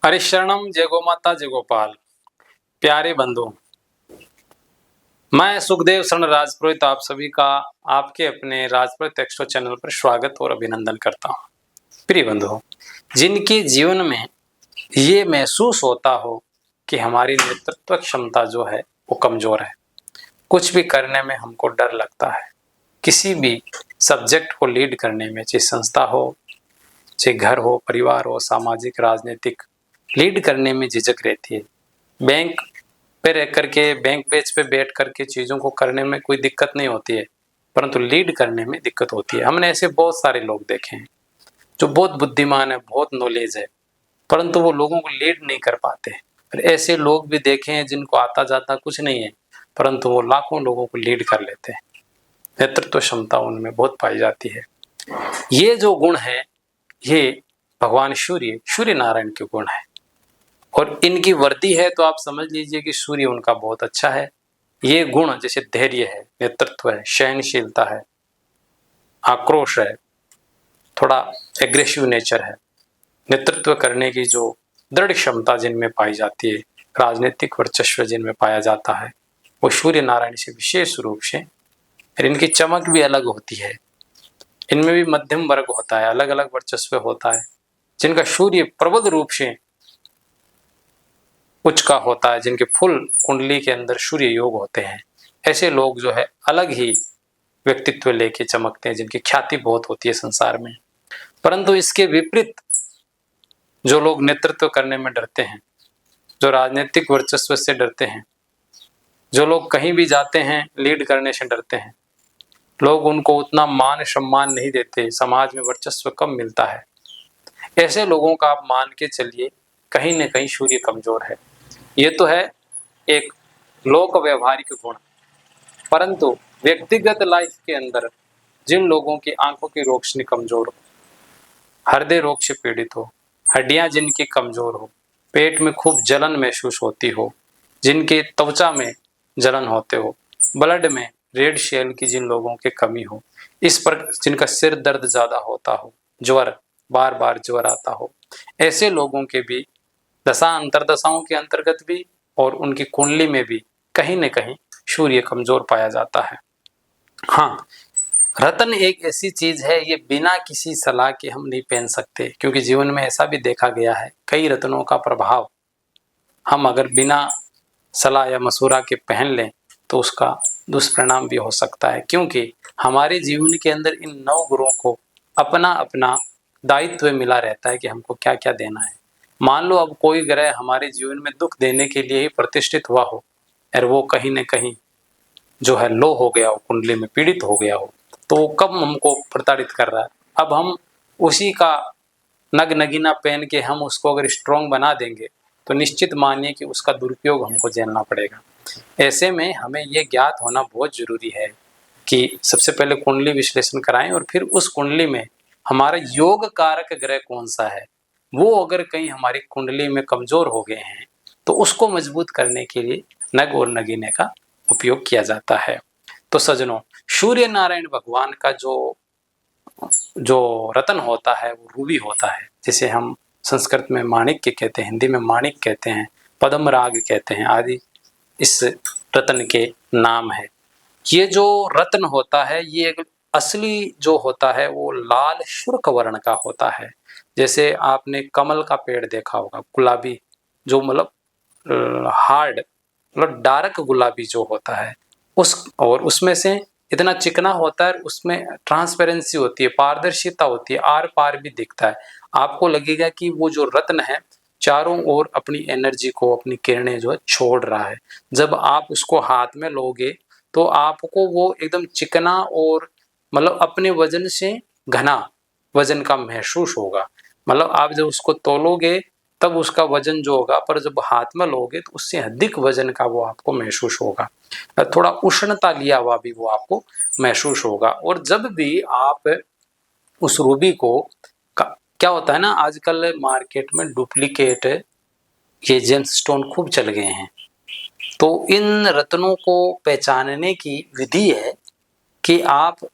हरि शरणम, जय गो माता, जय गोपाल। प्यारे बंधु, मैं सुखदेव शरण राजपुरोहित आप सभी का आपके अपने राजपुरोहित एक्सट्रो चैनल पर स्वागत और अभिनंदन करता हूँ। प्रिय बंधु, जिनके जीवन में ये महसूस होता हो कि हमारी नेतृत्व क्षमता जो है वो कमजोर है, कुछ भी करने में हमको डर लगता है, किसी भी सब्जेक्ट को लीड करने में, चाहे संस्था हो, चाहे घर हो, परिवार हो, सामाजिक राजनीतिक, लीड करने में झिझक रहती है। बैंक पे रह करके, बैंक बेंच पे बैठ करके चीज़ों को करने में कोई दिक्कत नहीं होती है, परंतु लीड करने में दिक्कत होती है। हमने ऐसे बहुत सारे लोग देखे हैं जो बहुत बुद्धिमान है, बहुत नॉलेज है, परंतु वो लोगों को लीड नहीं कर पाते। फिर ऐसे लोग भी देखे हैं जिनको आता जाता कुछ नहीं है, परंतु वो लाखों लोगों को लीड कर लेते हैं। नेतृत्व क्षमता उनमें बहुत पाई जाती है। ये जो गुण है, ये भगवान सूर्य नारायण के गुण है, और इनकी वर्दी है तो आप समझ लीजिए कि सूर्य उनका बहुत अच्छा है। ये गुण जैसे धैर्य है, नेतृत्व है, सहनशीलता है, आक्रोश है, थोड़ा एग्रेसिव नेचर है, नेतृत्व करने की जो दृढ़ क्षमता जिनमें पाई जाती है, राजनीतिक वर्चस्व जिनमें पाया जाता है, वो सूर्य नारायण से विशेष रूप से। फिर इनकी चमक भी अलग होती है, इनमें भी मध्यम वर्ग होता है, अलग अलग वर्चस्व होता है। जिनका सूर्य प्रबल रूप से उच्च का होता है, जिनके फुल कुंडली के अंदर सूर्य योग होते हैं, ऐसे लोग जो है अलग ही व्यक्तित्व लेके चमकते हैं, जिनकी ख्याति बहुत होती है संसार में। परंतु इसके विपरीत जो लोग नेतृत्व करने में डरते हैं, जो राजनीतिक वर्चस्व से डरते हैं, जो लोग कहीं भी जाते हैं लीड करने से डरते हैं, लोग उनको उतना मान सम्मान नहीं देते, समाज में वर्चस्व कम मिलता है, ऐसे लोगों का आप मान के चलिए कहीं न कहीं सूर्य कमजोर है। ये तो है एक लोक व्यवहारिक गुण, परंतु व्यक्तिगत लाइफ के अंदर जिन लोगों की आंखों की रोशनी कमजोर हो, हृदय रोग से पीड़ित हो, हड्डियां जिनकी कमजोर हो, पेट में खूब जलन महसूस होती हो, जिनके त्वचा में जलन होते हो, ब्लड में रेड सेल की जिन लोगों की कमी हो, इस पर जिनका सिर दर्द ज्यादा होता हो, ज्वर, बार बार ज्वर आता हो, ऐसे लोगों के भी दशा अंतरदशाओं के अंतर्गत भी और उनकी कुंडली में भी कहीं न कहीं सूर्य कमजोर पाया जाता है। हाँ, रत्न एक ऐसी चीज है, ये बिना किसी सलाह के हम नहीं पहन सकते, क्योंकि जीवन में ऐसा भी देखा गया है कई रत्नों का प्रभाव हम अगर बिना सलाह या मशूरा के पहन लें तो उसका दुष्परिणाम भी हो सकता है, क्योंकि हमारे जीवन के अंदर इन 9 गुणों को अपना अपना दायित्व मिला रहता है कि हमको क्या क्या देना है। मान लो अब कोई ग्रह हमारे जीवन में दुख देने के लिए ही प्रतिष्ठित हुआ हो और वो कहीं न कहीं जो है लो हो गया हो, कुंडली में पीड़ित हो गया हो, तो वो कब हमको प्रताड़ित कर रहा है। अब हम उसी का नग नगीना पहन के हम उसको अगर स्ट्रॉन्ग बना देंगे तो निश्चित मानिए कि उसका दुरुपयोग हमको झेलना पड़ेगा। ऐसे में हमें ये ज्ञात होना बहुत जरूरी है कि सबसे पहले कुंडली विश्लेषण कराएं और फिर उस कुंडली में हमारा योग कारक ग्रह कौन सा है, वो अगर कहीं हमारी कुंडली में कमजोर हो गए हैं तो उसको मजबूत करने के लिए नग और नगीने का उपयोग किया जाता है। तो सज्जनों, सूर्य नारायण भगवान का जो जो रतन होता है वो रूबी होता है, जिसे हम संस्कृत में माणिक्य कहते हैं, हिंदी में माणिक कहते हैं, पद्म राग कहते हैं, आदि इस रतन के नाम है। ये जो रत्न होता है, ये असली जो होता है वो लाल शुष्क वर्ण का होता है। जैसे आपने कमल का पेड़ देखा होगा, गुलाबी, जो मतलब हार्ड, मतलब डार्क गुलाबी जो होता है, उस और उसमें से इतना चिकना होता है, उसमें ट्रांसपेरेंसी होती है, पारदर्शिता होती है, आर पार भी दिखता है। आपको लगेगा कि वो जो रत्न है चारों ओर अपनी एनर्जी को, अपनी किरणें जो है छोड़ रहा है। जब आप उसको हाथ में लोगे तो आपको वो एकदम चिकना और मतलब अपने वजन से घना वजन का महसूस होगा। मतलब आप जब उसको तोलोगे तब उसका वजन जो होगा, पर जब हाथ में लोगे तो उससे अधिक वजन का वो आपको महसूस होगा, थोड़ा उष्णता लिया हुआ भी वो आपको महसूस होगा। और जब भी आप उस रूबी को क्या होता है ना, आजकल मार्केट में डुप्लीकेट ये जेम्स स्टोन खूब चल गए हैं, तो इन रत्नों को पहचानने की विधि है कि आप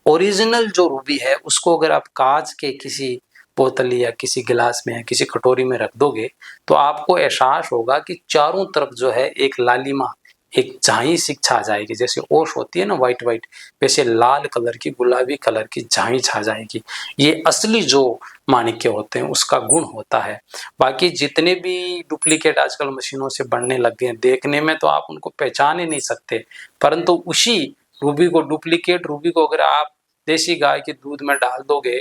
ओरिजिनल जो रूबी है उसको अगर आप कांच के किसी बोतल या किसी गिलास में या किसी कटोरी में रख दोगे तो आपको एहसास होगा कि चारों तरफ जो है एक लालिमा, एक झाई सी छा जाएगी। जैसे ओस होती है ना व्हाइट व्हाइट, वैसे लाल कलर की, गुलाबी कलर की झाई छा जाएगी। ये असली जो माणिक्य होते हैं उसका गुण होता है। बाकी जितने भी डुप्लीकेट आजकल मशीनों से बनने लग गए हैं, देखने में तो आप उनको पहचान ही नहीं सकते, परंतु उसी रूबी को, डुप्लीकेट रूबी को अगर आप देसी गाय के दूध में डाल दोगे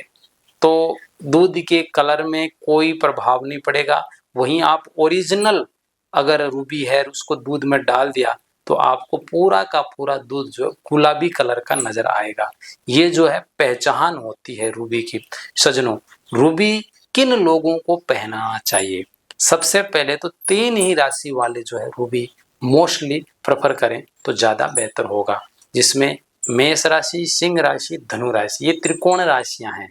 तो दूध के कलर में कोई प्रभाव नहीं पड़ेगा। वहीं आप ओरिजिनल अगर रूबी है उसको दूध में डाल दिया तो आपको पूरा का पूरा दूध जो गुलाबी कलर का नजर आएगा। ये जो है पहचान होती है रूबी की। सजनों, रूबी किन लोगों को पहनाना चाहिए? सबसे पहले तो 3 ही राशि वाले जो है रूबी मोस्टली प्रेफर करें तो ज्यादा बेहतर होगा, जिसमें मेष राशि, सिंह राशि, धनु राशि, ये त्रिकोण राशियां हैं।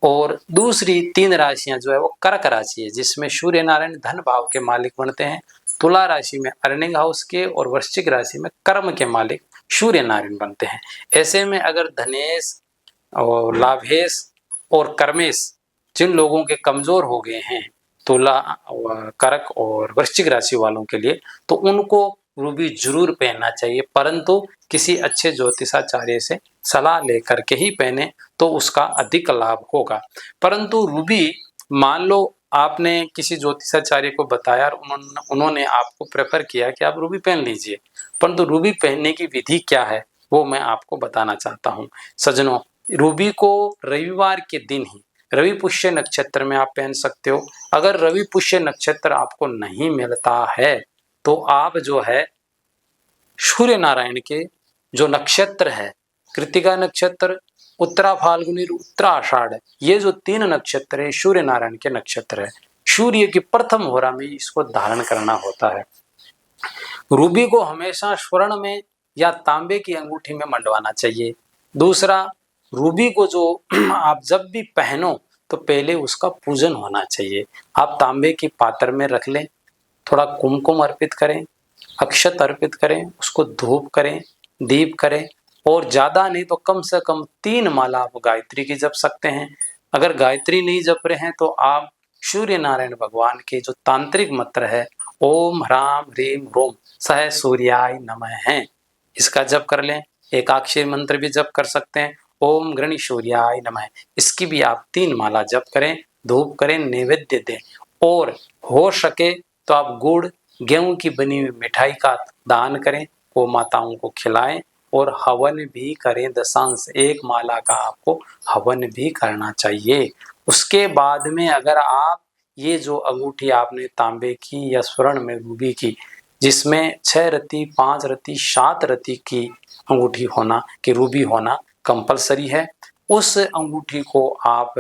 और दूसरी 3 राशियां जो है वो कर्क राशि है, जिसमें सूर्य नारायण धन भाव के मालिक बनते हैं। तुला राशि में अर्निंग हाउस के और वृश्चिक राशि में कर्म के मालिक सूर्य नारायण बनते हैं। ऐसे में अगर धनेश और लाभेश और कर्मेश जिन लोगों के कमजोर हो गए हैं, तुला, कर्क और वृश्चिक राशि वालों के लिए, तो उनको रूबी जरूर पहनना चाहिए, परंतु किसी अच्छे ज्योतिषाचार्य से सलाह लेकर के ही पहने तो उसका अधिक लाभ होगा। परंतु रूबी, मान लो आपने किसी ज्योतिषाचार्य को बताया और उन्होंने आपको प्रेफर किया कि आप रूबी पहन लीजिए, परंतु रूबी पहनने की विधि क्या है वो मैं आपको बताना चाहता हूँ। सज्जनों, रूबी को रविवार के दिन ही रवि पुष्य नक्षत्र में आप पहन सकते हो। अगर रवि पुष्य नक्षत्र आपको नहीं मिलता है तो आप जो है सूर्य नारायण के जो नक्षत्र है, कृतिका नक्षत्र, उत्तरा फाल्गुनी, उत्तरा आषाढ़, ये जो 3 नक्षत्र है सूर्य नारायण के नक्षत्र है। सूर्य की प्रथम होरा में इसको धारण करना होता है। रूबी को हमेशा स्वर्ण में या तांबे की अंगूठी में मंडवाना चाहिए। दूसरा, रूबी को जो आप जब भी पहनो तो पहले उसका पूजन होना चाहिए। आप तांबे की पात्र में रख लें, थोड़ा कुमकुम अर्पित करें, अक्षत अर्पित करें, उसको धूप करें, दीप करें, और ज्यादा नहीं तो कम से कम 3 माला आप गायत्री की जप सकते हैं। अगर गायत्री नहीं जप रहे हैं तो आप सूर्य नारायण भगवान के जो तांत्रिक मंत्र है ओम ह्राम ह्रीम रोम सह सूर्याय नमः है, इसका जप कर लें। एकाक्षरी मंत्र भी जप कर सकते हैं, ओम गृणी सूर्याय नमः, इसकी भी आप 3 माला जप करें, धूप करें, नैवेद्य दें, और हो सके तो आप गुड़, गेहूं की बनी हुई मिठाई का दान करें, वो माताओं को खिलाएं, और हवन भी करें। दशांश 1 माला का आपको हवन भी करना चाहिए। उसके बाद में अगर आप ये जो अंगूठी आपने तांबे की या स्वर्ण में रूबी की, जिसमें 6 रत्ती, 5 रत्ती, 7 रत्ती की अंगूठी होना, कि रूबी होना कंपलसरी है, उस अंगूठी को आप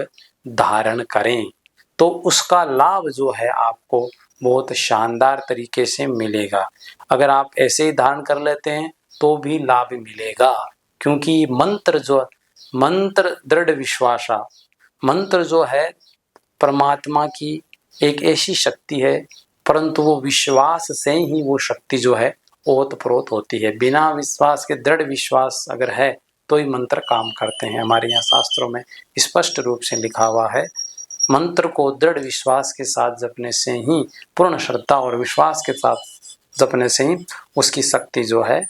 धारण करें तो उसका लाभ जो है आपको बहुत शानदार तरीके से मिलेगा। अगर आप ऐसे ही धारण कर लेते हैं तो भी लाभ मिलेगा, क्योंकि मंत्र दृढ़ विश्वासा, मंत्र जो है परमात्मा की एक ऐसी शक्ति है, परंतु वो विश्वास से ही वो शक्ति जो है ओतप्रोत होती है। बिना विश्वास के, दृढ़ विश्वास अगर है तो ही मंत्र काम करते हैं। हमारे यहाँ शास्त्रों में स्पष्ट रूप से लिखा हुआ है, मंत्र को दृढ़ विश्वास के साथ जपने से ही, पूर्ण श्रद्धा और विश्वास के साथ जपने से ही उसकी शक्ति जो है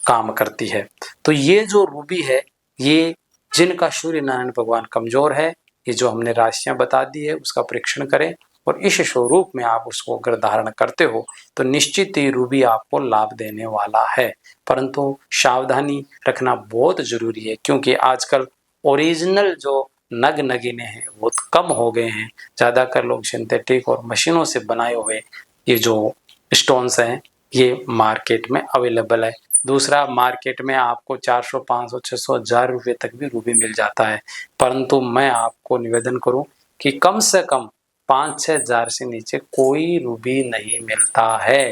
काम करती है। तो ये जो रूबी है, ये जिनका सूर्य नारायण भगवान कमजोर है, ये जो हमने राशियां बता दी है उसका परीक्षण करें, और इस स्वरूप में आप उसको अगर धारण करते हो तो निश्चित ही रूबी आपको लाभ देने वाला है। परंतु सावधानी रखना बहुत जरूरी है, क्योंकि आजकल ओरिजिनल जो नग नगीने हैं वो कम हो गए हैं। ज़्यादातर लोग सिंथेटिक और मशीनों से बनाए हुए ये जो स्टोन्स हैं ये मार्केट में अवेलेबल है। दूसरा, मार्केट में आपको 400, 500, 600, 1000 रुपये तक भी रूबी मिल जाता है, परंतु मैं आपको निवेदन करूं कि कम से कम 5-6 हज़ार से नीचे कोई रूबी नहीं मिलता है।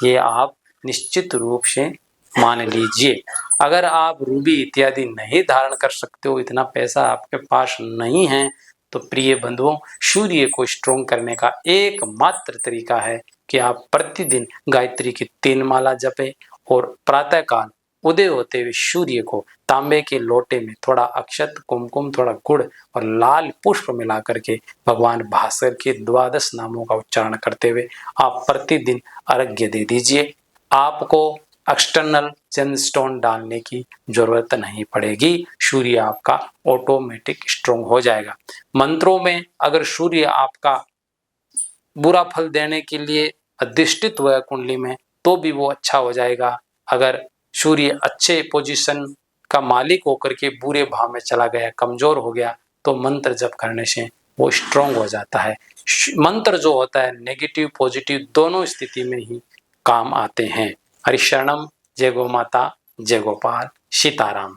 ये आप निश्चित रूप से मान लीजिए। अगर आप रूबी इत्यादि नहीं धारण कर सकते हो, इतना पैसा आपके पास नहीं है, तो प्रिय बंधुओं, सूर्य को स्ट्रॉन्ग करने का एकमात्र तरीका है कि आप प्रतिदिन गायत्री की 3 माला जपें और प्रातःकाल उदय होते हुए सूर्य को तांबे के लोटे में थोड़ा अक्षत, कुमकुम, थोड़ा गुड़ और लाल पुष्प मिला करके भगवान भास्कर के 12 नामों का उच्चारण करते हुए आप प्रतिदिन अर्घ्य दे दीजिए। आपको एक्सटर्नल जेमस्टोन डालने की जरूरत नहीं पड़ेगी। सूर्य आपका ऑटोमेटिक स्ट्रांग हो जाएगा। मंत्रों में अगर सूर्य आपका बुरा फल देने के लिए अधिष्ठित हुआ है कुंडली में, तो भी वो अच्छा हो जाएगा। अगर सूर्य अच्छे पोजीशन का मालिक होकर के बुरे भाव में चला गया, कमजोर हो गया, तो मंत्र जप करने से वो स्ट्रांग हो जाता है। मंत्र जो होता है नेगेटिव पॉजिटिव दोनों स्थिति में ही काम आते हैं। हरिशरणम। जय गौ माता, जय गोपाल, सीताराम।